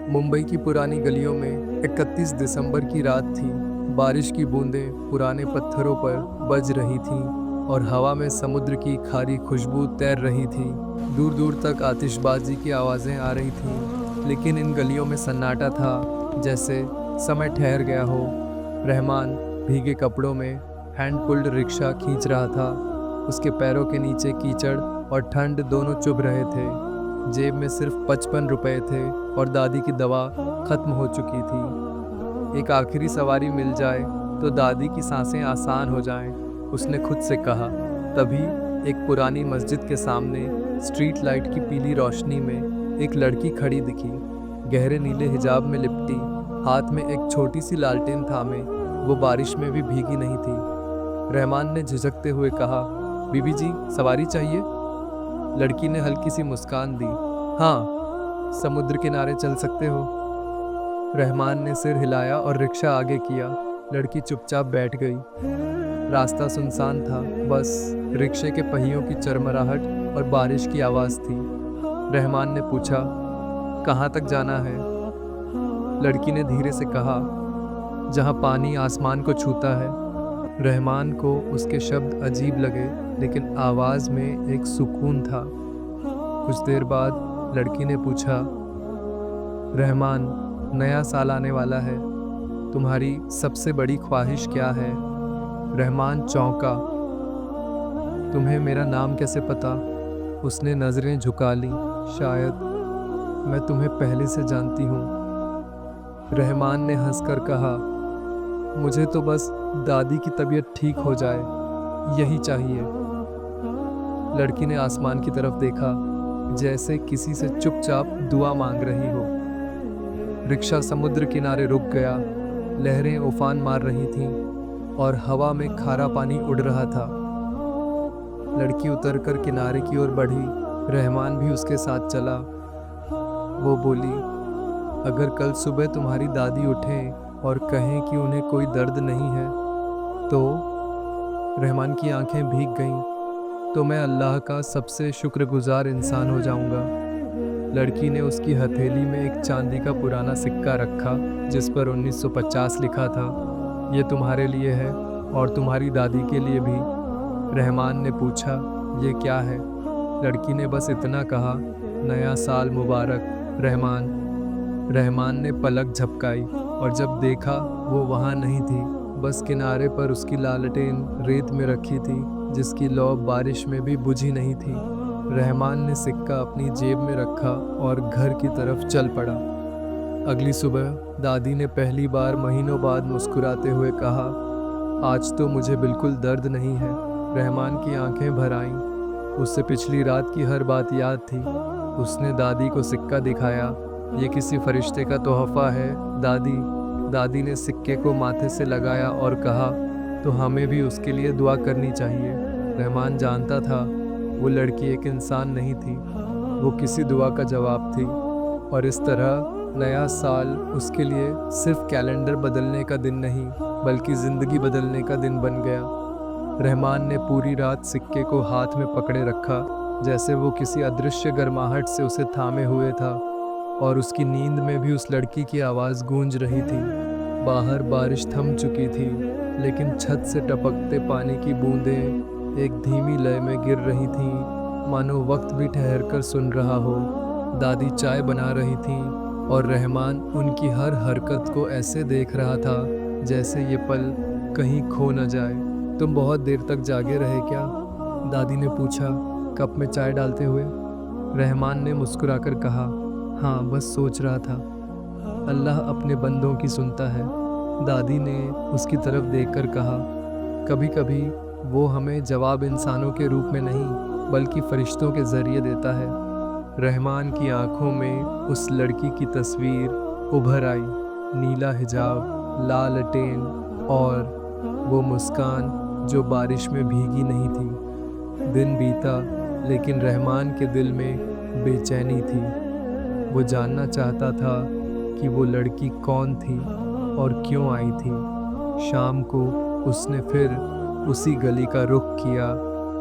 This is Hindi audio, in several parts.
मुंबई की पुरानी गलियों में 31 दिसंबर की रात थी। बारिश की बूंदें पुराने पत्थरों पर बज रही थीं और हवा में समुद्र की खारी खुशबू तैर रही थी। दूर दूर तक आतिशबाजी की आवाज़ें आ रही थीं, लेकिन इन गलियों में सन्नाटा था, जैसे समय ठहर गया हो। रहमान भीगे कपड़ों में हैंड पुल्ड रिक्शा खींच रहा था। उसके पैरों के नीचे कीचड़ और ठंड दोनों चुभ रहे थे। जेब में सिर्फ 55 रुपए थे और दादी की दवा खत्म हो चुकी थी। एक आखिरी सवारी मिल जाए तो दादी की सांसें आसान हो जाएं, उसने खुद से कहा। तभी एक पुरानी मस्जिद के सामने स्ट्रीट लाइट की पीली रोशनी में एक लड़की खड़ी दिखी, गहरे नीले हिजाब में लिपटी, हाथ में एक छोटी सी लालटेन थामे। वो बारिश में भी भीगी नहीं थी। रहमान ने झिझकते हुए कहा, बीबी जी, सवारी चाहिए? लड़की ने हल्की सी मुस्कान दी। हाँ, समुद्र किनारे चल सकते हो। रहमान ने सिर हिलाया और रिक्शा आगे किया। लड़की चुपचाप बैठ गई। रास्ता सुनसान था, बस रिक्शे के पहियों की चरमराहट और बारिश की आवाज़ थी। रहमान ने पूछा, कहाँ तक जाना है? लड़की ने धीरे से कहा, जहाँ पानी आसमान को छूता है। रहमान को उसके शब्द अजीब लगे, लेकिन आवाज़ में एक सुकून था। कुछ देर बाद लड़की ने पूछा, रहमान, नया साल आने वाला है, तुम्हारी सबसे बड़ी ख्वाहिश क्या है? रहमान चौंका। तुम्हें मेरा नाम कैसे पता? उसने नज़रें झुका ली। शायद मैं तुम्हें पहले से जानती हूँ। रहमान ने हंसकर कहा, मुझे तो बस दादी की तबीयत ठीक हो जाए, यही चाहिए। लड़की ने आसमान की तरफ देखा, जैसे किसी से चुपचाप दुआ मांग रही हो। रिक्शा समुद्र किनारे रुक गया। लहरें उफान मार रही थीं और हवा में खारा पानी उड़ रहा था। लड़की उतरकर किनारे की ओर बढ़ी। रहमान भी उसके साथ चला। वो बोली, अगर कल सुबह तुम्हारी दादी उठें और कहें कि उन्हें कोई दर्द नहीं है, तो? रहमान की आंखें भीग गईं। तो मैं अल्लाह का सबसे शुक्रगुजार इंसान हो जाऊंगा। लड़की ने उसकी हथेली में एक चांदी का पुराना सिक्का रखा, जिस पर 1950 लिखा था। ये तुम्हारे लिए है और तुम्हारी दादी के लिए भी। रहमान ने पूछा, ये क्या है? लड़की ने बस इतना कहा, नया साल मुबारक रहमान। रहमान ने पलक झपकाई और जब देखा, वो वहाँ नहीं थी। बस किनारे पर उसकी लालटेन रेत में रखी थी, जिसकी लौ बारिश में भी बुझी नहीं थी। रहमान ने सिक्का अपनी जेब में रखा और घर की तरफ चल पड़ा। अगली सुबह दादी ने पहली बार महीनों बाद मुस्कुराते हुए कहा, आज तो मुझे बिल्कुल दर्द नहीं है। रहमान की आंखें भर आईं। उससे पिछली रात की हर बात याद थी। उसने दादी को सिक्का दिखाया। ये किसी फरिश्ते का तोहफा है दादी। दादी ने सिक्के को माथे से लगाया और कहा, तो हमें भी उसके लिए दुआ करनी चाहिए। रहमान जानता था वो लड़की एक इंसान नहीं थी, वो किसी दुआ का जवाब थी। और इस तरह नया साल उसके लिए सिर्फ कैलेंडर बदलने का दिन नहीं, बल्कि ज़िंदगी बदलने का दिन बन गया। रहमान ने पूरी रात सिक्के को हाथ में पकड़े रखा, जैसे वो किसी अदृश्य गर्माहट से उसे थामे हुए था। और उसकी नींद में भी उस लड़की की आवाज़ गूंज रही थी। बाहर बारिश थम चुकी थी, लेकिन छत से टपकते पानी की बूंदें एक धीमी लय में गिर रही थीं, मानो वक्त भी ठहर कर सुन रहा हो। दादी चाय बना रही थीं और रहमान उनकी हर हरकत को ऐसे देख रहा था जैसे ये पल कहीं खो न जाए। तुम बहुत देर तक जागे रहे क्या? दादी ने पूछा, कप में चाय डालते हुए। रहमान ने मुस्कुराकर कहा, हाँ, बस सोच रहा था, अल्लाह अपने बंदों की सुनता है। दादी ने उसकी तरफ देखकर कहा, कभी कभी वो हमें जवाब इंसानों के रूप में नहीं, बल्कि फरिश्तों के ज़रिए देता है। रहमान की आंखों में उस लड़की की तस्वीर उभर आई, नीला हिजाब, लालटेन और वो मुस्कान जो बारिश में भीगी नहीं थी। दिन बीता, लेकिन रहमान के दिल में बेचैनी थी। वो जानना चाहता था कि वो लड़की कौन थी और क्यों आई थी। शाम को उसने फिर उसी गली का रुख किया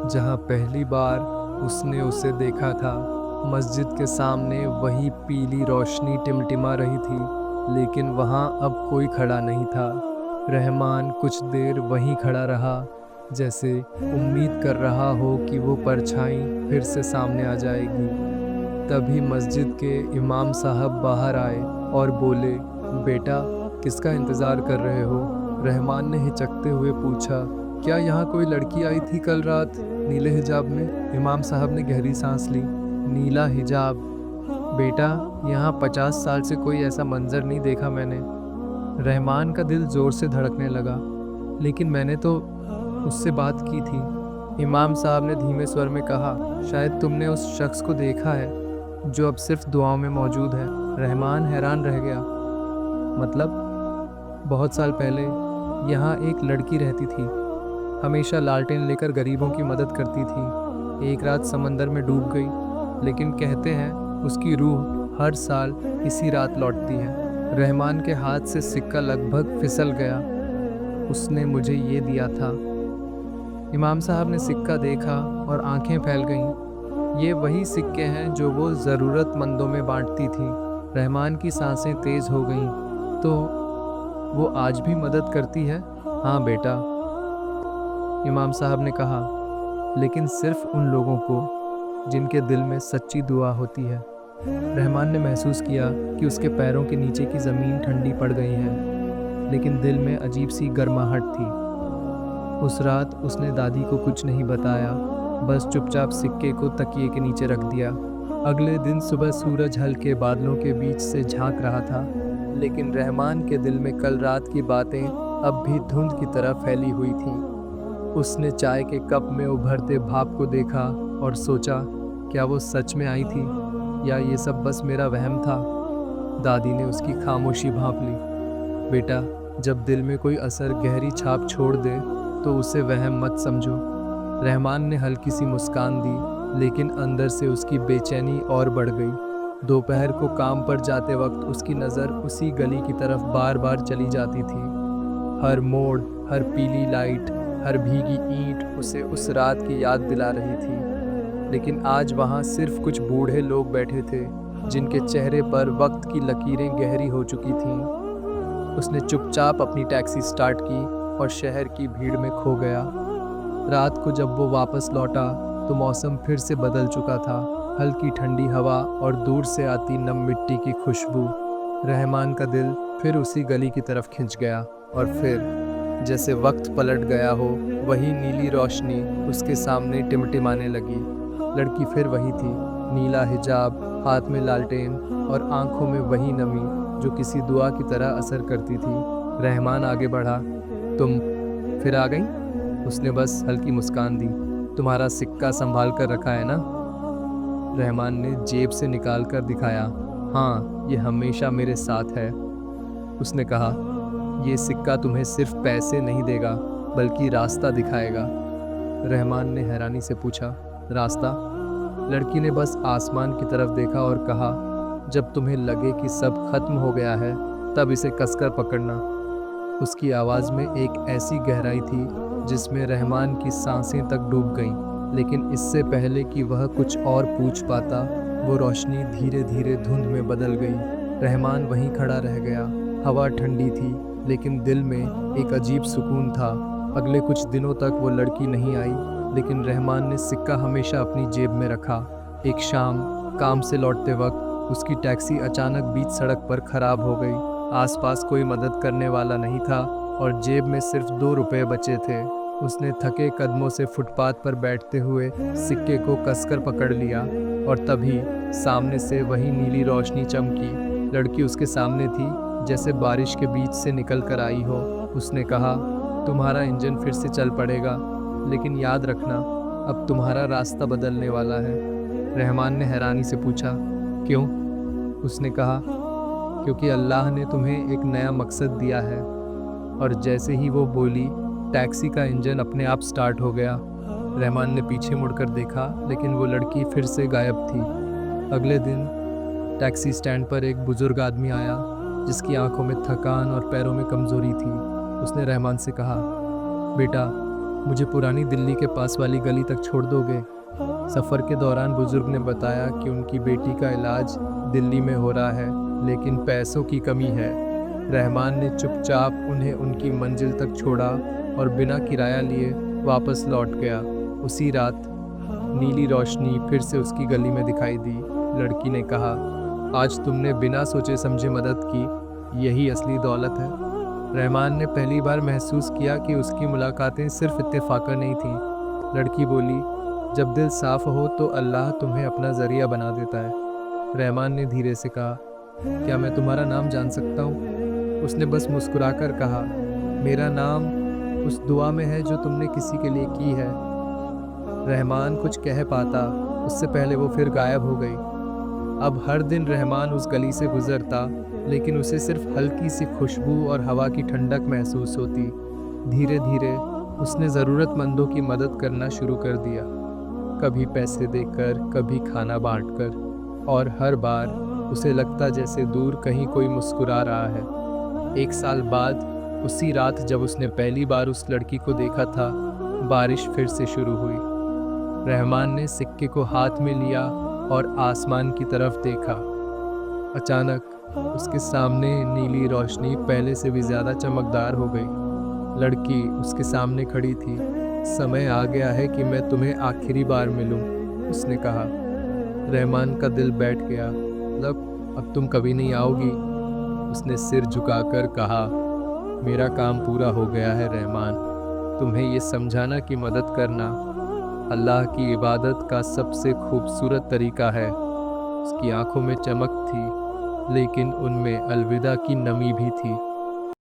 जहाँ पहली बार उसने उसे देखा था। मस्जिद के सामने वही पीली रोशनी टिमटिमा रही थी, लेकिन वहाँ अब कोई खड़ा नहीं था। रहमान कुछ देर वहीं खड़ा रहा, जैसे उम्मीद कर रहा हो कि वो परछाई फिर से सामने आ जाएगी। तभी मस्जिद के इमाम साहब बाहर आए और बोले, बेटा, किसका इंतज़ार कर रहे हो? रहमान ने हिचकते हुए पूछा, क्या यहाँ कोई लड़की आई थी कल रात नीले हिजाब में? इमाम साहब ने गहरी सांस ली। नीला हिजाब? बेटा, यहाँ 50 साल से कोई ऐसा मंजर नहीं देखा मैंने। रहमान का दिल ज़ोर से धड़कने लगा। लेकिन मैंने तो उससे बात की थी। इमाम साहब ने धीमे स्वर में कहा, शायद तुमने उस शख्स को देखा है जो अब सिर्फ दुआओं में मौजूद है। रहमान हैरान रह गया। मतलब? बहुत साल पहले यहाँ एक लड़की रहती थी, हमेशा लालटेन लेकर गरीबों की मदद करती थी। एक रात समंदर में डूब गई, लेकिन कहते हैं उसकी रूह हर साल इसी रात लौटती है। रहमान के हाथ से सिक्का लगभग फिसल गया। उसने मुझे ये दिया था। इमाम साहब ने सिक्का देखा और आंखें फैल गईं। ये वही सिक्के हैं जो वो ज़रूरतमंदों में बांटती थी। रहमान की सांसें तेज़ हो गईं। तो वो आज भी मदद करती है? हाँ बेटा, इमाम साहब ने कहा, लेकिन सिर्फ उन लोगों को जिनके दिल में सच्ची दुआ होती है। रहमान ने महसूस किया कि उसके पैरों के नीचे की ज़मीन ठंडी पड़ गई है, लेकिन दिल में अजीब सी गर्माहट थी। उस रात उसने दादी को कुछ नहीं बताया, बस चुपचाप सिक्के को तकिए के नीचे रख दिया। अगले दिन सुबह सूरज हल्के बादलों के बीच से झांक रहा था, लेकिन रहमान के दिल में कल रात की बातें अब भी धुंध की तरह फैली हुई थीं। उसने चाय के कप में उभरते भाप को देखा और सोचा, क्या वो सच में आई थी या ये सब बस मेरा वहम था? दादी ने उसकी खामोशी भांप ली। बेटा, जब दिल में कोई असर गहरी छाप छोड़ दे तो उसे वहम मत समझो। रहमान ने हल्की सी मुस्कान दी, लेकिन अंदर से उसकी बेचैनी और बढ़ गई। दोपहर को काम पर जाते वक्त उसकी नज़र उसी गली की तरफ बार बार चली जाती थी। हर मोड़, हर पीली लाइट, हर भीगी ईंट उसे उस रात की याद दिला रही थी। लेकिन आज वहाँ सिर्फ कुछ बूढ़े लोग बैठे थे, जिनके चेहरे पर वक्त की लकीरें गहरी हो चुकी थीं। उसने चुपचाप अपनी टैक्सी स्टार्ट की और शहर की भीड़ में खो गया। रात को जब वो वापस लौटा तो मौसम फिर से बदल चुका था। हल्की ठंडी हवा और दूर से आती नम मिट्टी की खुशबू। रहमान का दिल फिर उसी गली की तरफ खिंच गया और फिर जैसे वक्त पलट गया हो, वही नीली रोशनी उसके सामने टिमटिमाने लगी। लड़की फिर वही थी, नीला हिजाब, हाथ में लालटेन और आंखों में वही नमी जो किसी दुआ की तरह असर करती थी। रहमान आगे बढ़ा। तुम फिर आ गई? उसने बस हल्की मुस्कान दी। तुम्हारा सिक्का संभाल कर रखा है ना? रहमान ने जेब से निकाल कर दिखाया। हाँ, ये हमेशा मेरे साथ है। उसने कहा, ये सिक्का तुम्हें सिर्फ पैसे नहीं देगा, बल्कि रास्ता दिखाएगा। रहमान ने हैरानी से पूछा, रास्ता? लड़की ने बस आसमान की तरफ देखा और कहा, जब तुम्हें लगे कि सब खत्म हो गया है, तब इसे कसकर पकड़ना। उसकी आवाज़ में एक ऐसी गहराई थी जिसमें रहमान की सांसें तक डूब गईं। लेकिन इससे पहले कि वह कुछ और पूछ पाता, वो रोशनी धीरे धीरे धुंध में बदल गई। रहमान वहीं खड़ा रह गया। हवा ठंडी थी, लेकिन दिल में एक अजीब सुकून था। अगले कुछ दिनों तक वो लड़की नहीं आई, लेकिन रहमान ने सिक्का हमेशा अपनी जेब में रखा। एक शाम काम से लौटते वक्त उसकी टैक्सी अचानक बीच सड़क पर खराब हो गई। आसपास कोई मदद करने वाला नहीं था और जेब में सिर्फ 2 रुपए बचे थे। उसने थके कदमों से फुटपाथ पर बैठते हुए सिक्के को कसकर पकड़ लिया और तभी सामने से वही नीली रोशनी चमकी। लड़की उसके सामने थी, जैसे बारिश के बीच से निकल कर आई हो। उसने कहा, तुम्हारा इंजन फिर से चल पड़ेगा, लेकिन याद रखना, अब तुम्हारा रास्ता बदलने वाला है। रहमान ने हैरानी से पूछा, क्यों? उसने कहा, क्योंकि अल्लाह ने तुम्हें एक नया मकसद दिया है। और जैसे ही वो बोली, टैक्सी का इंजन अपने आप स्टार्ट हो गया। रहमान ने पीछे मुड़कर देखा, लेकिन वो लड़की फिर से गायब थी। अगले दिन टैक्सी स्टैंड पर एक बुजुर्ग आदमी आया, जिसकी आंखों में थकान और पैरों में कमजोरी थी। उसने रहमान से कहा, बेटा, मुझे पुरानी दिल्ली के पास वाली गली तक छोड़ दोगे? सफ़र के दौरान बुजुर्ग ने बताया कि उनकी बेटी का इलाज दिल्ली में हो रहा है, लेकिन पैसों की कमी है। रहमान ने चुपचाप उन्हें उनकी मंजिल तक छोड़ा और बिना किराया लिए वापस लौट गया। उसी रात नीली रोशनी फिर से उसकी गली में दिखाई दी। लड़की ने कहा, आज तुमने बिना सोचे समझे मदद की, यही असली दौलत है। रहमान ने पहली बार महसूस किया कि उसकी मुलाकातें सिर्फ इत्तेफाका नहीं थीं। लड़की बोली, जब दिल साफ हो तो अल्लाह तुम्हें अपना जरिया बना देता है। रहमान ने धीरे से कहा, क्या मैं तुम्हारा नाम जान सकता हूँ? उसने बस मुस्कुराकर कहा, मेरा नाम उस दुआ में है जो तुमने किसी के लिए की है। रहमान कुछ कह पाता उससे पहले वो फिर गायब हो गई। अब हर दिन रहमान उस गली से गुजरता, लेकिन उसे सिर्फ हल्की सी खुशबू और हवा की ठंडक महसूस होती। धीरे धीरे उसने ज़रूरतमंदों की मदद करना शुरू कर दिया, कभी पैसे देकर, कभी खाना बांटकर, और हर बार उसे लगता जैसे दूर कहीं कोई मुस्कुरा रहा है। 1 साल बाद उसी रात जब उसने पहली बार उस लड़की को देखा था, बारिश फिर से शुरू हुई। रहमान ने सिक्के को हाथ में लिया और आसमान की तरफ देखा। अचानक उसके सामने नीली रोशनी पहले से भी ज़्यादा चमकदार हो गई। लड़की उसके सामने खड़ी थी। समय आ गया है कि मैं तुम्हें आखिरी बार मिलूं, उसने कहा। रहमान का दिल बैठ गया। मतलब अब तुम कभी नहीं आओगी? उसने सिर झुकाकर कहा, मेरा काम पूरा हो गया है रहमान। तुम्हें ये समझाना कि मदद करना अल्लाह की इबादत का सबसे खूबसूरत तरीका है। उसकी आंखों में चमक थी, लेकिन उनमें अलविदा की नमी भी थी।